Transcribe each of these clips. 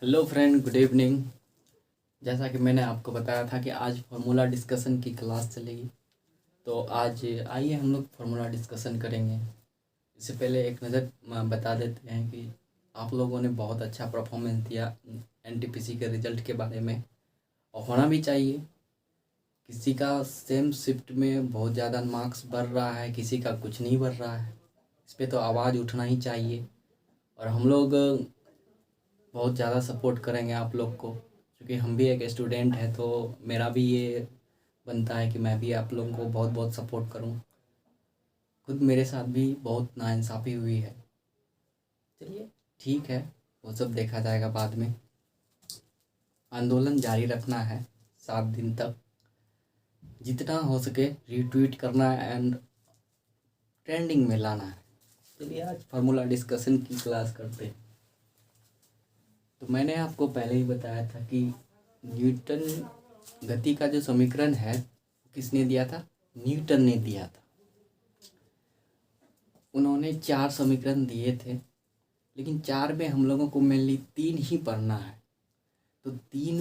Hello friend, good evening. जैसा कि मैंने आपको बताया था कि आज फार्मूला डिस्कशन की क्लास चलेगी, तो आज आइए हम लोग फार्मूला डिस्कशन करेंगे। इससे पहले एक नज़र बता देते हैं कि आप लोगों ने बहुत अच्छा परफॉर्मेंस दिया एनटीपीसी के रिज़ल्ट के बारे में, और होना भी चाहिए। किसी का सेम शिफ्ट में बहुत ज़्यादा मार्क्स बढ़ रहा है, किसी का कुछ नहीं बढ़ रहा है। इस पर तो आवाज़ उठना ही चाहिए, और हम लोग बहुत ज़्यादा सपोर्ट करेंगे आप लोग को, क्योंकि हम भी एक स्टूडेंट है, तो मेरा भी ये बनता है कि मैं भी आप लोगों को बहुत बहुत सपोर्ट करूं। खुद मेरे साथ भी बहुत नाइंसाफ़ी हुई है। चलिए ठीक है, वो सब देखा जाएगा बाद में। आंदोलन जारी रखना है 7 दिन तक, जितना हो सके रीट्वीट करना है एंड ट्रेंडिंग में लाना है। चलिए आज फार्मूला डिस्कशन की क्लास करते हैं। तो मैंने आपको पहले ही बताया था कि न्यूटन गति का जो समीकरण है किसने दिया था? न्यूटन ने दिया था। उन्होंने 4 समीकरण दिए थे, लेकिन 4 में हम लोगों को मेनली 3 ही पढ़ना है। तो 3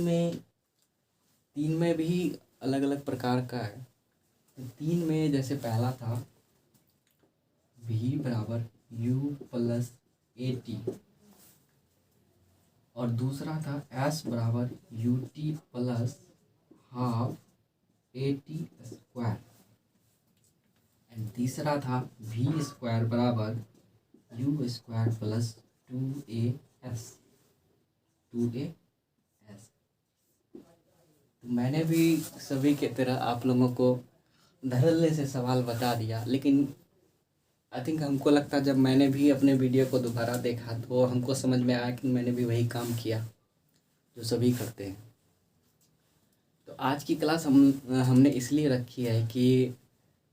में भी अलग अलग प्रकार का है। तो 3 में जैसे पहला था v बराबर u प्लस ए टी, और दूसरा था s बराबर U T plus half A T square, and तीसरा था v स्क्वायर बराबर यू स्क्वायर प्लस 2as। तो मैंने भी सभी के तरह आप लोगों को धड़ल्ले से सवाल बता दिया, लेकिन आई थिंक हमको लगता है जब मैंने भी अपने वीडियो को दोबारा देखा तो हमको समझ में आया कि मैंने भी वही काम किया जो सभी करते हैं। तो आज की क्लास हमने इसलिए रखी है कि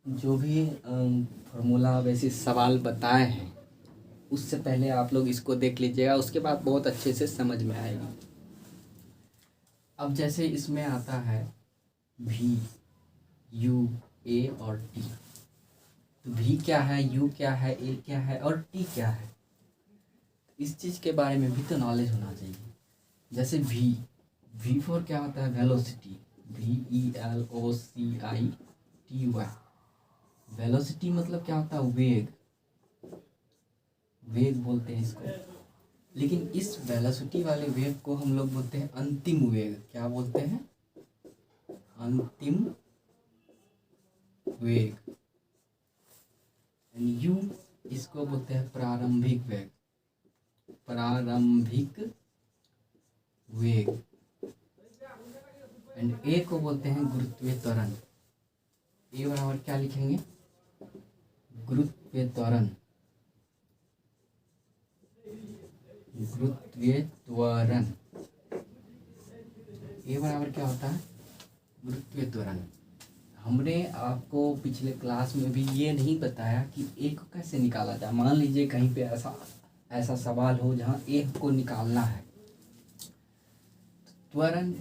जो भी फार्मूला बेसिस सवाल बताए हैं उससे पहले आप लोग इसको देख लीजिएगा, उसके बाद बहुत अच्छे से समझ में आएगी। अब जैसे इसमें आता है v, u, a और t। तो v क्या है, u क्या है, a क्या है और t क्या है, इस चीज़ के बारे में भी तो नॉलेज होना चाहिए। जैसे v फॉर क्या होता है? Velocity, VELOCITY। वेलोसिटी मतलब क्या होता है? वेग बोलते हैं इसको। लेकिन इस वेलोसिटी वाले वेग को हम लोग बोलते हैं अंतिम वेग। क्या बोलते हैं? अंतिम वेग। यू इसको बोलते हैं प्रारंभिक वेग। एंड ए को बोलते हैं गुरुत्वीय त्वरण। ए बराबर क्या लिखेंगे? गुरुत्वीय त्वरण। ए बराबर क्या होता है? गुरुत्वीय त्वरण। हमने आपको पिछले क्लास में भी ये नहीं बताया कि ए को कैसे निकाला जाए। मान लीजिए कहीं पे ऐसा सवाल हो जहाँ ए को निकालना है। त्वरण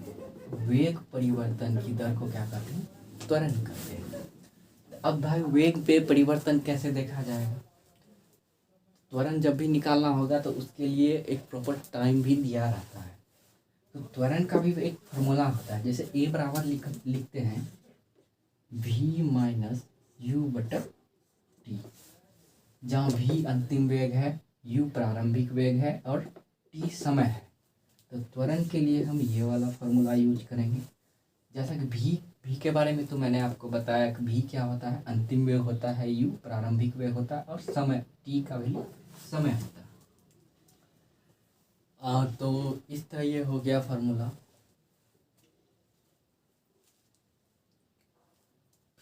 वेग परिवर्तन की दर को क्या कहते हैं? त्वरण कहते हैं। अब भाई वेग पे परिवर्तन कैसे देखा जाएगा? त्वरण जब भी निकालना होगा तो उसके लिए एक प्रॉपर टाइम भी दिया रहता है। तो त्वरण का भी एक फॉर्मूला होता है। जैसे ए बराबर लिखते हैं v माइनस यू बटा टी, जहाँ v अंतिम वेग है, u प्रारंभिक वेग है और t समय है। तो त्वरण के लिए हम ये वाला फॉर्मूला यूज करेंगे। जैसा कि v के बारे में तो मैंने आपको बताया कि v क्या होता है? अंतिम वेग होता है, u प्रारंभिक वेग होता है और समय t का वैल्यू समय होता है। तो इस तरह ये हो गया फार्मूला।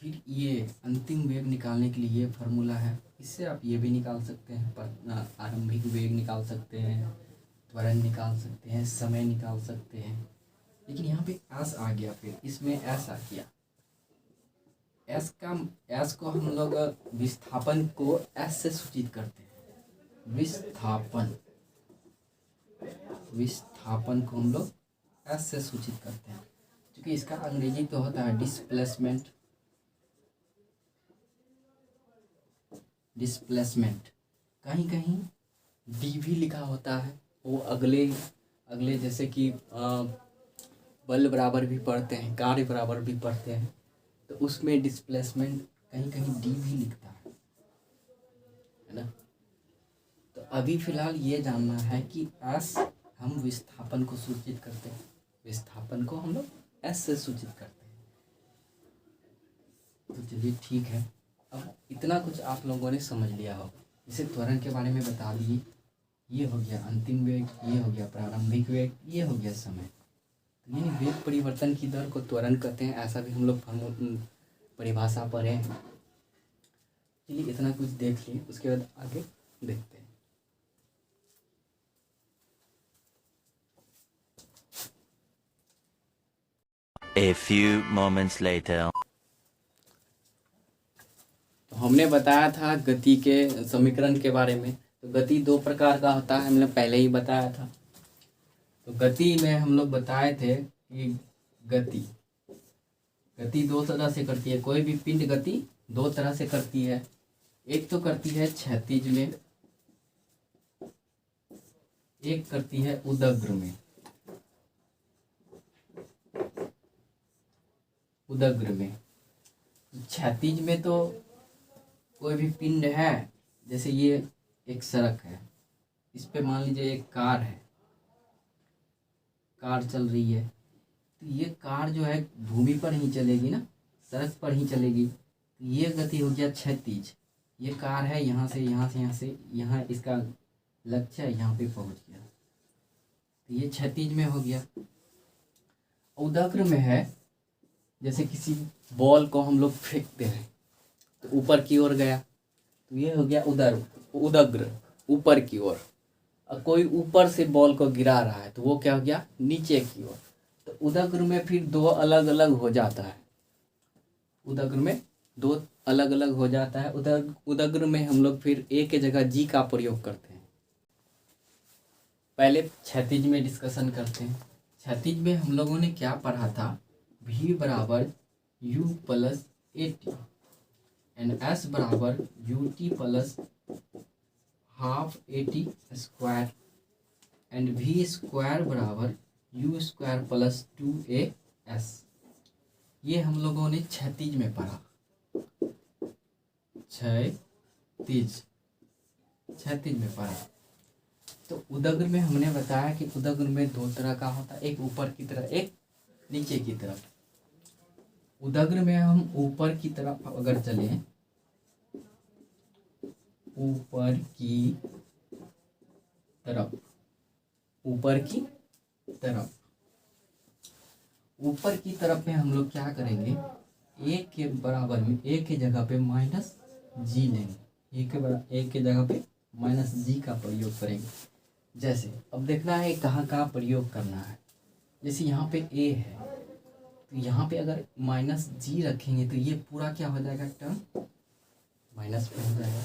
फिर ये अंतिम वेग निकालने के लिए ये फार्मूला है। इससे आप ये भी निकाल सकते हैं, आरंभिक वेग निकाल सकते हैं, त्वरण निकाल सकते हैं, समय निकाल सकते हैं। लेकिन यहाँ पे एस आ गया, फिर इसमें एस आ गया। एस को हम लोग विस्थापन को एस से सूचित करते हैं। विस्थापन को हम लोग एस से सूचित करते हैं, क्योंकि इसका अंग्रेजी तो होता है डिस्प्लेसमेंट। कहीं कहीं डी भी लिखा होता है, वो अगले अगले जैसे कि बल बराबर भी पढ़ते हैं, कार्य बराबर भी पढ़ते हैं, तो उसमें डिस्प्लेसमेंट कहीं कहीं डी भी लिखता है ना। तो अभी फिलहाल ये जानना है कि एस हम विस्थापन को सूचित करते हैं, विस्थापन को हम लोग एस से सूचित करते हैं। तो चलिए ठीक है, अब इतना कुछ आप लोगों ने समझ लिया होगा। जैसे त्वरण के बारे में बता दिए, ये हो गया अंतिम वेग, ये हो गया प्रारंभिक वेग, ये हो गया समय। तो यानी वेग परिवर्तन की दर को त्वरण कहते हैं, ऐसा भी हम लोग परिभाषा पढ़े हैं। चलिए इतना कुछ देख लिए, उसके बाद आगे देखते हैं। A few moments later. तो हमने बताया था गति के समीकरण के बारे में। तो गति दो प्रकार का होता है, हमने पहले ही बताया था। तो गति में हम लोग बताए थे कि गति दो तरह से करती है। कोई भी पिंड गति दो तरह से करती है। एक तो करती है क्षैतिज में, एक करती है उदग्र में। क्षैतिज में तो कोई भी पिंड है, जैसे ये एक सड़क है, इस पे मान लीजिए एक कार है, कार चल रही है, तो ये कार जो है भूमि पर ही चलेगी ना, सड़क पर ही चलेगी। तो ये गति हो गया क्षैतिज। ये कार है, यहाँ से यहाँ इसका लक्ष्य है, यहाँ पे पहुँच गया, तो ये क्षैतिज में हो गया। उदग्र में है, जैसे किसी बॉल को हम लोग फेंकते हैं तो ऊपर की ओर गया, तो ये हो गया उदग्र, ऊपर की ओर। और कोई ऊपर से बॉल को गिरा रहा है तो वो क्या हो गया, नीचे की ओर। तो उदग्र में फिर दो अलग अलग हो जाता है, उदग्र में दो अलग अलग हो जाता है। उदग्र में हम लोग फिर ए के जगह जी का प्रयोग करते हैं। पहले क्षैतिज में डिस्कशन करते हैं। क्षैतिज में हम लोगों ने क्या पढ़ा था, v बराबर u plus A T and s बराबर U T plus half A T square and v square बराबर u स्क्वायर प्लस 2as। ये हम लोगों ने क्षैतिज में पढ़ा, क्षैतिज में पढ़ा। तो उदग्र में हमने बताया कि उदग्र में दो तरह का होता है, एक ऊपर की तरफ, एक नीचे की तरफ। उदग्र में हम ऊपर की तरफ अगर चलें, ऊपर की तरफ में हम लोग क्या करेंगे, एक के बराबर में एक के जगह पे माइनस जी लेंगे, एक के जगह पे माइनस जी का प्रयोग करेंगे। जैसे अब देखना है कहाँ कहाँ प्रयोग करना है। जैसे यहाँ पे ए है, तो यहाँ पे अगर माइनस जी रखेंगे तो ये पूरा क्या हो जाएगा, टर्म माइनस में हो जाएगा।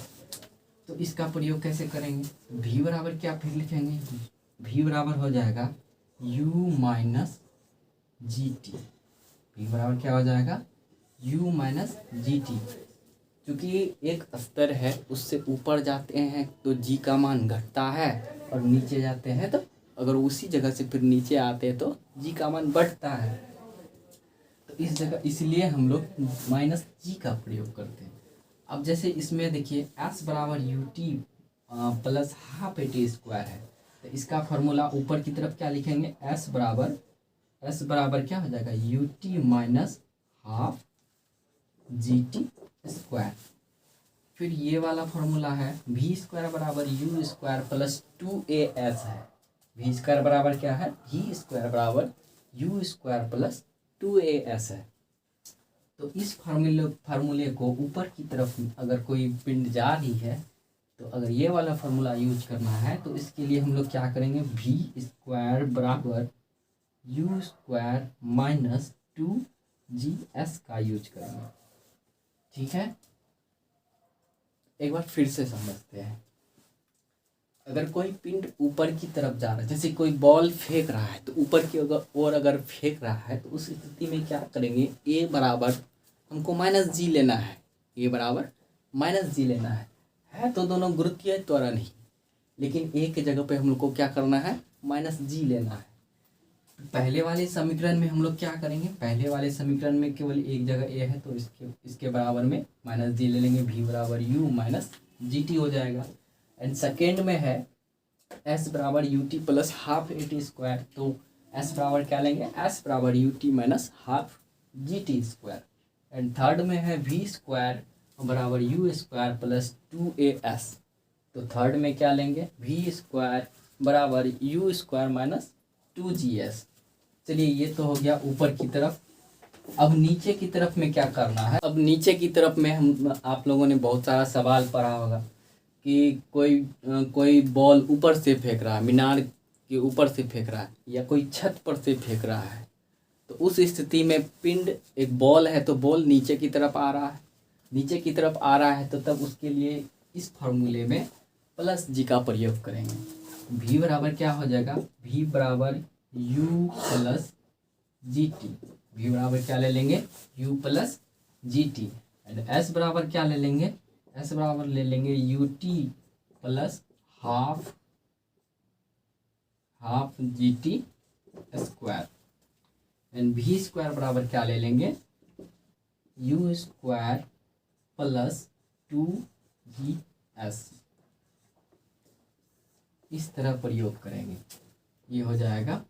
तो इसका प्रयोग कैसे करेंगे, v बराबर क्या फिर लिखेंगे, v बराबर हो जाएगा u minus G T. v बराबर क्या हो जाएगा, u माइनस जी टी। क्योंकि एक स्तर है, उससे ऊपर जाते हैं तो g का मान घटता है, और नीचे जाते हैं तो अगर उसी जगह से फिर नीचे आते हैं तो g का मान बढ़ता है। तो इस जगह इसलिए हम लोग माइनस जी का प्रयोग करते हैं। अब जैसे इसमें देखिए s बराबर U T plus half A T square है, तो इसका फॉर्मूला ऊपर की तरफ क्या लिखेंगे, s बराबर क्या हो जाएगा, U T minus half G T square. फिर ये वाला फॉर्मूला है v स्क्वायर बराबर यू स्क्वायर प्लस 2as है। v स्क्वायर बराबर क्या है, v स्क्वायर बराबर यू स्क्वायर प्लस 2as है। तो इस फार्मूले को ऊपर की तरफ अगर कोई पिंड जा रही है, तो अगर ये वाला फार्मूला यूज करना है तो इसके लिए हम लोग क्या करेंगे, v स्क्वायर बराबर यू स्क्वायर माइनस 2gs का यूज करेंगे। ठीक है, एक बार फिर से समझते हैं। अगर कोई पिंड ऊपर की तरफ जा रहा है, जैसे कोई बॉल फेंक रहा है, तो ऊपर की ओर अगर फेंक रहा है तो उस स्थिति में क्या करेंगे, ए बराबर हमको माइनस जी लेना है, ए बराबर माइनस जी लेना है तो दोनों गुरुत्वीय त्वरण ही, लेकिन ए के जगह पे हम लोग को क्या करना है, माइनस जी लेना है। पहले वाले समीकरण में हम लोग क्या करेंगे, पहले वाले समीकरण में केवल एक जगह ए है तो इसके बराबर में माइनस जी ले लेंगे, v बराबर u माइनस जी टी हो जाएगा। एंड सेकेंड में है s बराबर U T plus half A T square, तो s बराबर क्या लेंगे, s बराबर U T minus half G T square. And third में है v स्क्वायर बराबर यू स्क्वायर प्लस 2as, तो थर्ड में क्या लेंगे, v स्क्वायर बराबर यू स्क्वायर माइनस 2gs। चलिए ये तो हो गया ऊपर की तरफ। अब नीचे की तरफ में क्या करना है, अब नीचे की तरफ में हम आप लोगों ने बहुत सारा सवाल पढ़ा होगा कि कोई बॉल ऊपर से फेंक रहा है, मीनार के ऊपर से फेंक रहा है या कोई छत पर से फेंक रहा है, तो उस स्थिति में पिंड एक बॉल है तो बॉल नीचे की तरफ आ रहा है, नीचे की तरफ आ रहा है तो तब उसके लिए इस फॉर्मूले में प्लस जी का प्रयोग करेंगे। v बराबर क्या हो जाएगा, v बराबर u plus G T, v बराबर क्या ले लेंगे, u plus G T. And s बराबर क्या ले लेंगे, s बराबर ले लेंगे U T plus half G T square. And v square बराबर क्या ले लेंगे, u स्क्वायर प्लस 2gs। इस तरह प्रयोग करेंगे, ये हो जाएगा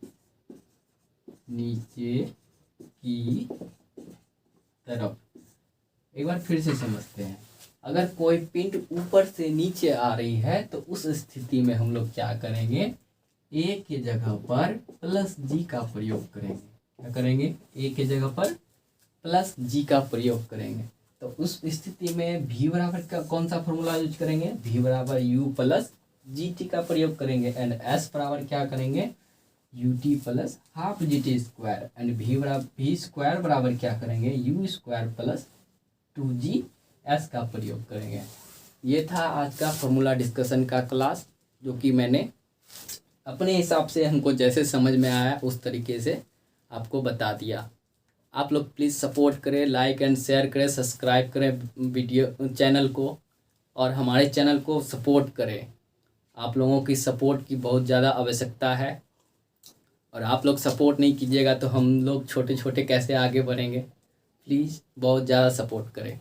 नीचे की तरफ। एक बार फिर से समझते हैं, अगर कोई पिंड ऊपर से नीचे आ रही है तो उस स्थिति में हम लोग क्या करेंगे, ए के जगह पर प्लस जी का प्रयोग करेंगे। क्या करेंगे, ए के जगह पर प्लस जी का प्रयोग करेंगे। तो उस स्थिति में v बराबर का कौन सा फॉर्मूला यूज करेंगे, v बराबर u प्लस जी टी का प्रयोग करेंगे। एंड s बराबर क्या करेंगे, U T plus half G T square. And v square बराबर क्या करेंगे, u स्क्वायर प्लस 2gs का प्रयोग करेंगे। ये था आज का फॉर्मूला डिस्कशन का क्लास, जो कि मैंने अपने हिसाब से हमको जैसे समझ में आया उस तरीके से आपको बता दिया। आप लोग प्लीज़ सपोर्ट करें, लाइक एंड शेयर करें, सब्सक्राइब करें वीडियो चैनल को, और हमारे चैनल को सपोर्ट करें। आप लोगों की सपोर्ट की बहुत ज़्यादा आवश्यकता है, और आप लोग सपोर्ट नहीं कीजिएगा तो हम लोग छोटे छोटे कैसे आगे बढ़ेंगे। प्लीज़ बहुत ज़्यादा सपोर्ट करें।